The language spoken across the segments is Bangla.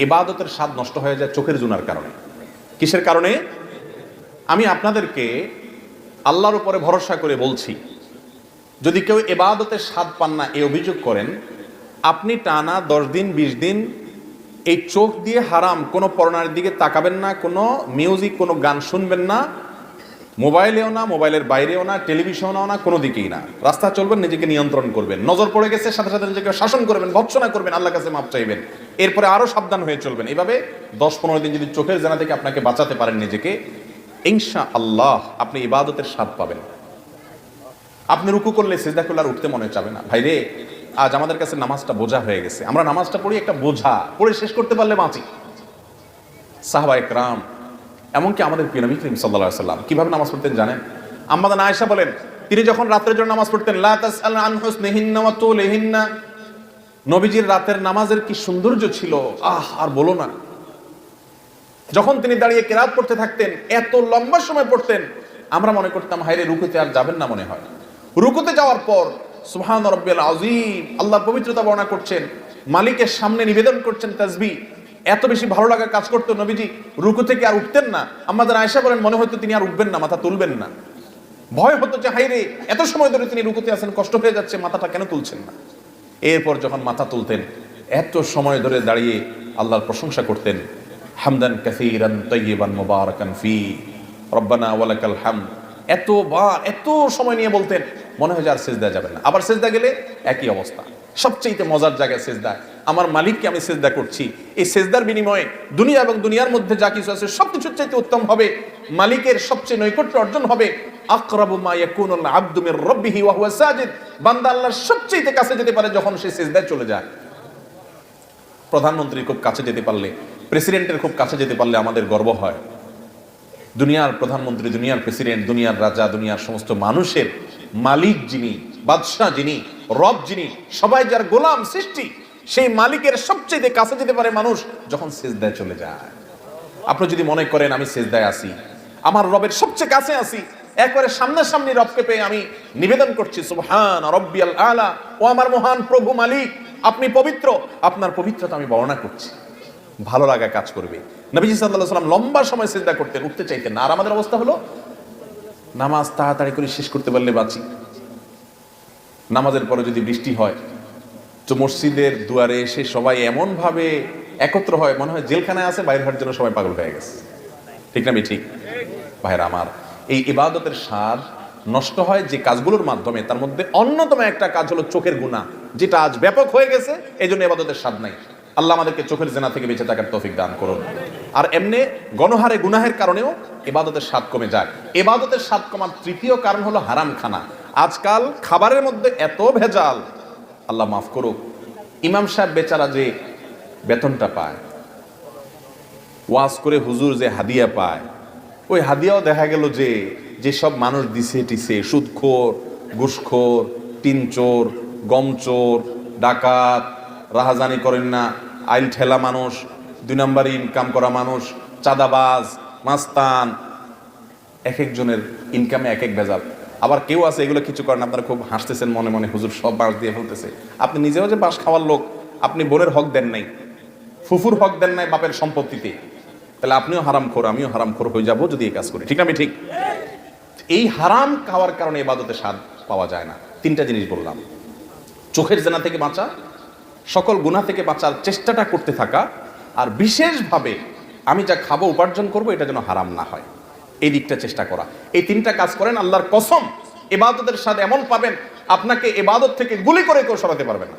ইবাদতের স্বাদ নষ্ট হয়ে যায় চোখের জুনার কারণে। কিসের কারণে? আমি আপনাদেরকে আল্লাহর উপরে ভরসা করে বলছি, যদি কেউ ইবাদতের স্বাদ পান না এই অভিযোগ করেন, আপনি টানা 10 দিন 20 দিন এই চোখ দিয়ে হারাম কোনো পর্ণার দিকে তাকাবেন না, কোনো মিউজিক কোনো গান শুনবেন না, মোবাইলেও না, মোবাইলের বাইরেও না, টেলিভিশনেও না, কোনো দিকেই না। রাস্তা চলবেন, নিজেকে নিয়ন্ত্রণ করবেন, নজর পড়ে গেছে সাথে সাথে নিজেকে শাসন করবেন, ভৎসনা করবেন, আল্লাহর কাছে মাপ চাইবেন, এরপরে আরো সাবধান হয়ে চলবেন। এইভাবে 10-15 দিন যদি চোখের জানা থেকে আপনাকে বাঁচাতে পারেন নিজেকে, ইনশাআল্লাহ আপনি ইবাদতের স্বাদ পাবেন। আপনি রুকু করলে সিজদা করলে আর উঠতে মনে চাবে না। ভাইরে, আজ আমাদের কাছে নামাজটা বোঝা হয়ে গেছে, আমরা নামাজটা পড়ি একটা বোঝা, পড়ে শেষ করতে পারলে বাঁচি। সাহাবায়ে কেরাম, এমনকি আমাদের প্রিয় নবী করিম সাল্লাল্লাহু আলাইহি ওয়াসাল্লাম কিভাবে নামাজ পড়তেন জানেন? আম্মা আয়েশা বলেন, তিনি যখন রাতের জন্য নামাজ পড়তেন, লা তাসআল আন হুসনিহিন্না ওয়া তুলিহিন্না, নবীজির রাতের নামাজের কি সৌন্দর্য ছিল, আর বলো না। যখন তিনি দাঁড়িয়ে কিরাত পড়তে থাকতেন, এত লম্বা সময় পড়তেন, আমরা মনে করতাম হায়রে রুকুতে আর যাবেন না মনে হয়। রুকুতে যাওয়ার পর সুবহান রাব্বিয়াল আযীম, আল্লাহর পবিত্রতা বর্ণনা করছেন, মালিকের সামনে নিবেদন করছেন তাসবিহ। এত বেশি ভালো লাগা কাজ করতো, নবীজি রুকু থেকে আর উঠতেন না। আমাদের আয়েশা বলেন, মনে হতো তিনি আর উঠবেন না, মাথা তুলবেন না। ভয় হতো যে হায়রে এত সময় ধরে তিনি রুকুতে আছেন, কষ্ট হয়ে যাচ্ছে, মাথাটা কেন তুলছেন না। এরপর যখন মাথা তুলতেন, এত সময় ধরে দাঁড়িয়ে আল্লাহর প্রশংসা করতেন, হামদান কাসীরান তাইয়িবান মুবারাকান ফি রব্বানা ওয়ালাকাল হামদ। এত সময় নিয়ে বলতেন, মনে হয় যে আর সিজদা যাবে না। আবার সিজদা গেলে একই অবস্থা। সবচেয়ে মজার জায়গায় সিজদা, আমার মালিককে আমি সিজদা করছি, এই সিজদার বিনিময়ে দুনিয়া এবং দুনিয়ার মধ্যে যা কিছু আছে সবকিছুর চাইতে উত্তম হবে, মালিকের সবচেয়ে নৈকট্য অর্জন হবে। আকরাবু মা ইয়াকুনুল আবদু মির রাব্বিহি ওয়া হুয়া সাজিদ, বান্দা আল্লাহর সবচেয়ে কাছে যেতে পারে যখন সে সিজদায় চলে যায়। প্রধানমন্ত্রীর খুব কাছে যেতে পারলে, প্রেসিডেন্টের খুব কাছে যেতে পারলে আমাদের গর্ব হয়। দুনিয়ার প্রধানমন্ত্রী, দুনিয়ার প্রেসিডেন্ট, দুনিয়ার রাজা, দুনিয়ার সমস্ত মানুষের মালিক যিনি, বাদশাহ যিনি, রব যিনি, সবাই যার গোলাম সৃষ্টি, সেই মালিকের সবচেয়ে কাছে যেতে পারে মানুষ যখন সিজদায় চলে যায়। আপনি যদি মনে করেন আমি সিজদায় আছি, আমার রবের সবচেয়ে কাছে আছি, একবারে সামনাসামনি রবকে পেয়ে আমি নিবেদন করছি সুবহান রাব্বিয়াল আলা, ও আমার মহান প্রভু মালিক, আপনি পবিত্র, আপনার পবিত্রতা আমি বর্ণনা করছি, ভালো লাগা কাজ করবে। নবীজি সাল্লাল্লাহু আলাইহি ওয়াসাল্লাম লম্বা সময় সিজদা করতেন, উঠতে চাইতেন না। আর আমাদের অবস্থা হলো নামাজ তাড়াতাড়ি করে শেষ করতে পারলে বাঁচি। নামাজের পরে যদি বৃষ্টি হয় তো মসজিদের দুয়ারে এসে সবাই এমন ভাবে একত্র হয়, মনে হয় জেলখানায় আছে, বাইরে হওয়ার জন্য সবাই পাগল হয়ে গেছে। ঠিক না? ঠিক ভাইরা আমার, এই ইবাদতের স্বাদ নষ্ট হয় যে কাজগুলোর মাধ্যমে, তার মধ্যে অন্যতম একটা কাজ হলো চোখের গুনাহ, যেটা আজ ব্যাপক হয়ে গেছে। এই জন্য ইবাদতের স্বাদ নাই। আল্লাহ আমাদেরকে চোখের জিনা থেকে বেঁচে থাকার তৌফিক দান করুন। আর এমনি গণহারে গুনাহের কারণেও ইবাদতের স্বাদ কমে যায়। ইবাদতের স্বাদ কমার তৃতীয় কারণ হলো হারাম খানা। আজকাল খাবারের মধ্যে এত ভেজাল, আল্লাহ মাফ করুক, ইমাম সাহেব বেচারা যে বেতনটা পায়, ওয়াজ করে হুজুর যে হাদিয়া পায়, ওই হাদিয়াও দেখা গেল যে যেসব মানুষ দিছে টিছে, সুদখোর, ঘুষখোর, টিনচোর, গমচোর, ডাকাত, রাহাজানি করেন না, আইল ঠেলা মানুষ, 2 নম্বরে ইনকাম করা মানুষ, চাঁদাবাজ, মাস্তান, এক একজনের ইনকামে এক এক ভেজাল। আবার কেউ আছে এগুলো কিছু করেন, আপনারা খুব হাসতেছেন মনে মনে, হুজুর সব বাঁশ দিয়ে ফেলতেছে। আপনি নিজেও যে বাঁশ খাওয়ার লোক, আপনি বোনের হক দেন নাই, ফুফুর হক দেন নাই বাপের সম্পত্তিতে, তাহলে আপনিও হারামখোর, আমিও হারামখোর হয়ে যাব যদি এই কাজ করি। ঠিক না? আমি ঠিক। এই হারাম খাওয়ার কারণে ইবাদতের স্বাদ পাওয়া যায় না। 3টা জিনিস বললাম, চোখের জেনা থেকে বাঁচা, সকল গুনাহ থেকে বাঁচার চেষ্টাটা করতে থাকা, আর বিশেষভাবে আমি যা খাবো উপার্জন করব এটা যেন হারাম না হয়, এই দিকটা চেষ্টা করা। এই 3টা কাজ করেন, আল্লাহর কসম ইবাদতের স্বাদ এমন পাবেন, আপনাকে ইবাদত থেকে গুলি করে কেউ সরাতে পারবে না।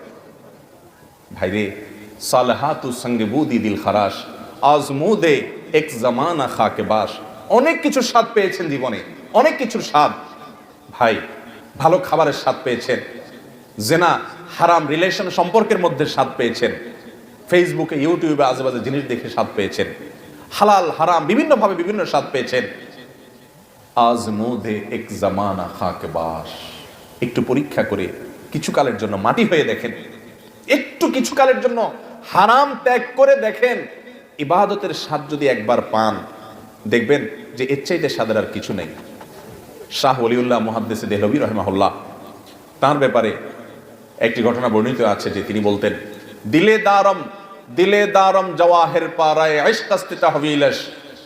ভাইরে, সালাহাতু সঙ্গে বুদি দিল খারাস, আজমুদে এক জামানা খাকে বাস। অনেক কিছু স্বাদ পেয়েছেন জীবনে, অনেক কিছুর স্বাদ। ভাই, ভালো খাবারের স্বাদ পেয়েছেন, জেনা হারাম রিলেশন সম্পর্কের মধ্যে স্বাদ পেয়েছেন, ফেসবুকে ইউটিউবে আজেবাজে জিনিস দেখে স্বাদ পেয়েছেন, হালাল হারাম বিভিন্ন ভাবে বিভিন্ন স্বাদ পেয়েছেন। আজমুদে এক জামানা খাকে বাস, একটু পরীক্ষা করে কিছুকালের জন্য মাটি হয়ে দেখেন, একটু কিছুকালের জন্য হারাম ত্যাগ করে দেখেন, ইবাদতের স্বাদ যদি একবার পান, দেখবেন যে এর চাইতে স্বাদের আর কিছু নেই। শাহ ওলিউল্লাহ মুহাদ্দিস দেহলভী রাহিমাহুল্লাহ, তার ব্যাপারে একটি ঘটনা বর্ণিত আছে যে তিনি বলতেন, দিলে দারম दिले दारम जवाहिर पाराए इश्क़ तहवीलश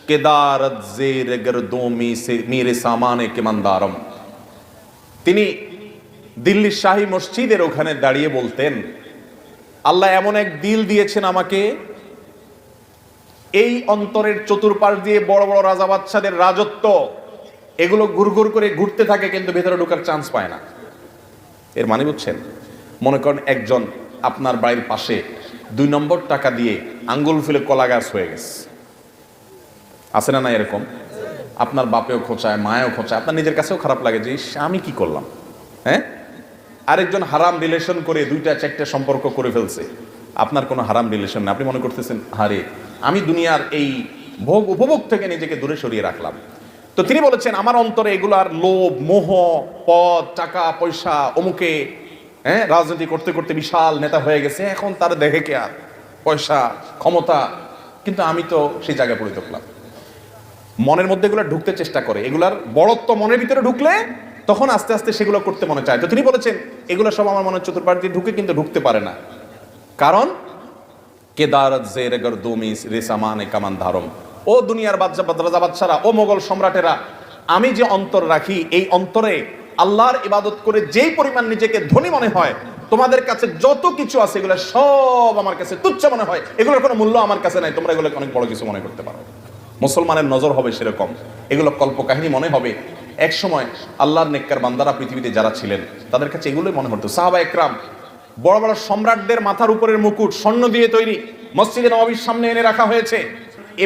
केदारत ज़ेर गर्दोमी से मेरे सामाने के मंदारम। তিনি দিল্লির শাহী মসজিদের ওখানে দাঁড়িয়ে বলতেন, আল্লাহ এমন এক দিল দিয়েছেন আমাকে, এই অন্তরের চতুর্পাশ দিয়ে বড় বড় রাজা বাদশাদের রাজত্ব, এগুলো ঘুরঘুর করে ঘুরতে থাকে কিন্তু ভেতরে ঢোকার চান্স পায় না। এর মানে বুঝছেন? মনে করেন একজন আপনার বাড়ির পাশে 2 নম্বর টাকা দিয়ে আঙ্গুল ফুলে কলা গাছ হয়ে গেছে, আছে না? না এরকম আপনার বাপেও খোঁচায়, মায়েও খোঁচায়, আপনার নিজের কাছেও খারাপ লাগে যে আমি কি করলাম। হ্যাঁ, আরেকজন হারাম রিলেশন করে 2টা-4টা সম্পর্ক করে ফেলছে, আপনার কোনো হারাম রিলেশন না, আপনি মনে করতেছেন আরে আমি দুনিয়ার এই ভোগ উপভোগ থেকে নিজেকে দূরে সরিয়ে রাখলাম। তো তিনি বলেছেন আমার অন্তরে এগুলার লোভ, মোহ, পদ, টাকা পয়সা, অমুকে রাজনীতি করতে করতে বিশাল নেতা হয়ে গেছে, এখন তার দেখে কে আর পয়সা ক্ষমতা, কিন্তু আমি তো সেই জায়গায় পড়ে থাকলাম। মনের মধ্যে এগুলো ঢুকতে চেষ্টা করে, এগুলার বড়ত্ব মনের ভিতরে ঢুকলে তখন আস্তে আস্তে সেগুলো করতে মনে চায়। তো তিনি বলেছেন এগুলো সব আমার মনের চতুর্পাশ দিয়ে ঢুকে কিন্তু ঢুকতে পারে না, কারণ কেদারত জের গর্দুমি রেসামানে কামান ধারম। ও দুনিয়ার রাজা বাদশারা, ও মোগল সম্রাটেরা, আমি যে অন্তর রাখি এই অন্তরে আল্লাহর ইবাদত করে যেই পরিমাণ নিজেকে ধনী মনে হয়, তোমাদের কাছে যত কিছু আছে এগুলো সব আমার কাছে তুচ্ছ মনে হয়, এগুলোর কোনো মূল্য আমার কাছে নাই, তোমরা এগুলোকে অনেক বড় কিছু মনে করতে পারো। মুসলমানের নজর হবে সেরকম, এগুলো কল্পকাহিনী মনে হবে। এক সময় আল্লাহর নেককার বান্দারা পৃথিবীতে যারা ছিলেন তাদের কাছে এগুলোই মনে হতো। সাহাবা একরাম বড় বড় সম্রাটদের মাথার উপরের মুকুট স্বর্ণ দিয়ে তৈরি মসজিদে নববীর সামনে এনে রাখা হয়েছে।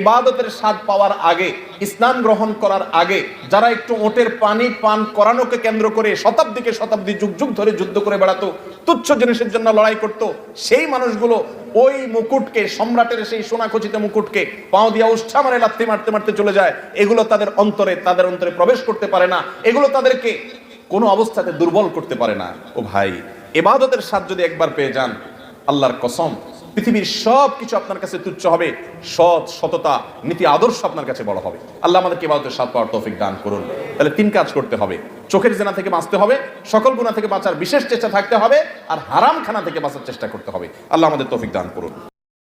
ইবাদতের স্বাদ পাওয়ার আগে, ইসলাম গ্রহণ করার আগে যারা একটু ওটের পানি পান করানোকে কেন্দ্র করে শতাব্দীকে শতাব্দী যুগ যুগ ধরে যুদ্ধ করে বেড়াতো, তুচ্ছ জিনিসের জন্য লড়াই করত, সেই মানুষগুলো ওই মুকুটকে, সম্রাটের সেই সোনাখচিত মুকুটকে পাও দিয়া উষ্ঠা মারে লাথি মারতে মারতে চলে যায়। এগুলো তাদের অন্তরে প্রবেশ করতে পারে না, এগুলো তাদেরকে কোনো অবস্থাতে দুর্বল করতে পারে না। ও ভাই, ইবাদতের স্বাদ যদি একবার পেয়ে যান, আল্লাহর কসম পৃথিবীর সব কিছু আপনার কাছে তুচ্ছ হবে, সততা, নীতি, আদর্শ আপনার কাছে বড় হবে। আল্লাহ আমাদেরকে ইবাদতের স্বাদ পাওয়ার তৌফিক দান করুন। তাহলে 3 কাজ করতে হবে: চোখের জিনা থেকে বাঁচতে হবে, সকল গুনাহ থেকে বাঁচার বিশেষ চেষ্টা থাকতে হবে, আর হারাম খানা থেকে বাঁচার চেষ্টা করতে হবে। আল্লাহ আমাদের তৌফিক দান করুন।